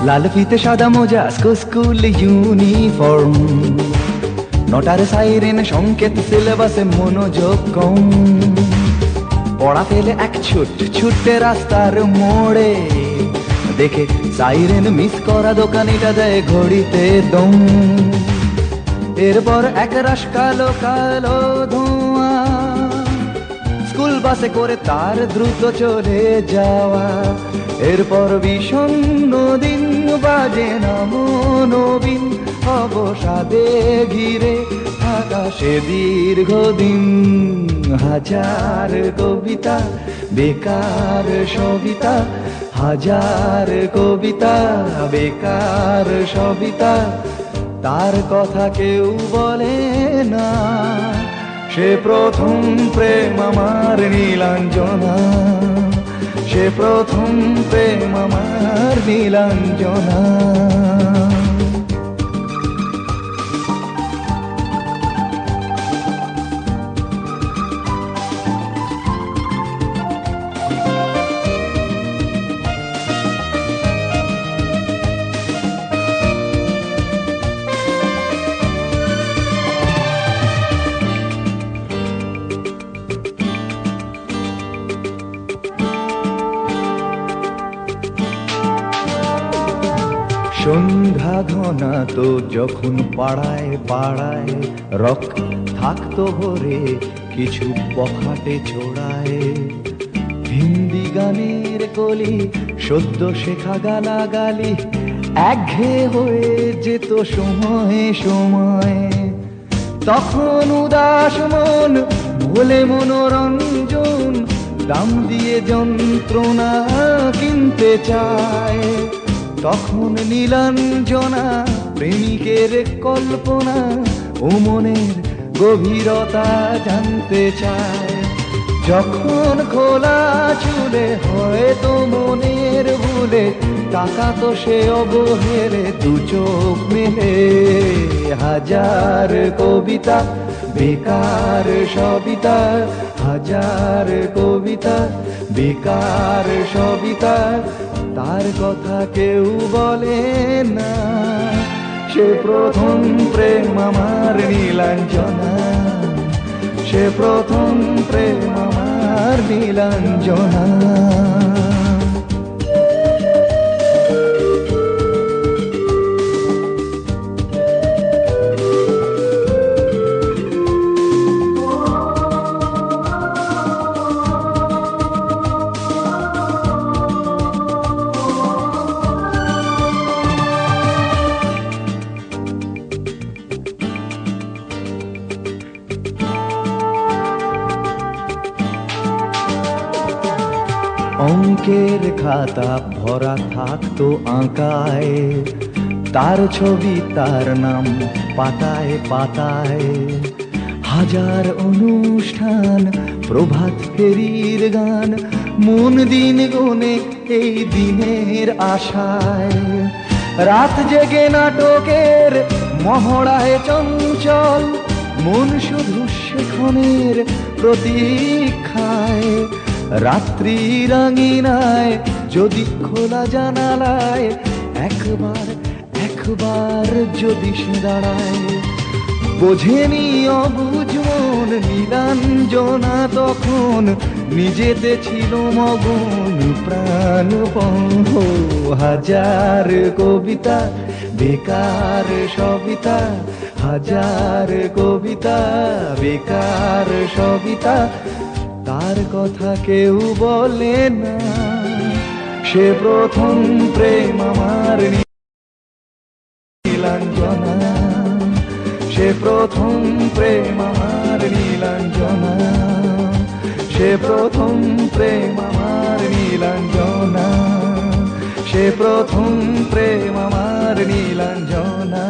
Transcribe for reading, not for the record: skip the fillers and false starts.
লাল ফিতে সাদা মোজা স্কুল ইউনিফর্ম, নটার সাইরেন সংকেত সিলেবাসে মনোযোগ কম। পড়া ফেলে এক ছুটে রাস্তার মোড়ে, দেখে সাইরেন মিস করা দোকানিটা দেয় ঘড়িতে দম। এরপর এক রাশ কালো কালো ধোঁয়া, স্কুল বাসে করে তার দ্রুত চলে যাওয়া। এরপর বিষণ্ণ দিন বাজে নামো নবীন, অবসাদে ঘিরে আকাশে দীর্ঘদিন। হাজার কবিতা বেকার সবিতা, হাজার কবিতা বেকার সবিতা, তার কথা কেউ বলে না। সে প্রথম প্রেম আমার নীলাঞ্জনা, সে প্রথম প্রেম আমার নীলাঞ্জনা। সন্ধ্যা ঘনা তো যখন পাড়ায় পাড়ায় রক থাকতো ভরে কিছু বখাটে ছোড়ায়। হিন্দি গানের কলি সদ্য শেখা গালাগালি একঘেয়ে হয়ে যেত সময়ে সময়ে। তখন উদাস মন ভোলে মনোরঞ্জন, দাম দিয়ে যন্ত্রণা কিনতে চায়। তখন নীলাঞ্জনা প্রেমিকের কল্পনা ও মনের গভীরতা জানতে চায়। যখন খোলা চুলে হয়তো মনের ভুলে, টাকা তো সে অবহেলে দু চোখ মেলে। হাজার কবিতা বেকার সবিতা, হাজার কবিতা বেকার সবিতা, তার কথা কেউ বলে না। সে প্রথম প্রেম আমার নীলাঞ্জনা, সে প্রথম প্রেম আমার নীলাঞ্জনা। অঙ্কের খাতা ভরা থাকতো আঁকায়, তার ছবি তার নাম পাতায় পাতায়। হাজার অনুষ্ঠান প্রভাত ফেরির গান, মন দিন গুনে এই দিনের আশায়। রাত জেগে নাটকের মহড়ায় চঞ্চল, মন শুধু সেখানের প্রতীক্ষায়। রাত্রি রাঙিনায় যদি খোলা জানালায় একবার একবার যদি সে দাঁড়ায়। বোঝেনি অবুঝ মন নীলাঞ্জনা তখন, নিজেতে ছিল মগন প্রাণপণ। হাজার কবিতা বেকার সবিতা, হাজার কবিতা বেকার সবিতা, তার কথা কেউ বলে না। সে প্রথম প্রেম আমার নীলাঞ্জনা, সে প্রথম প্রেম আমার নীলাঞ্জনা, সে প্রথম প্রেম আমার নীলাঞ্জনা, সে প্রথম প্রেম আমার নীলাঞ্জনা।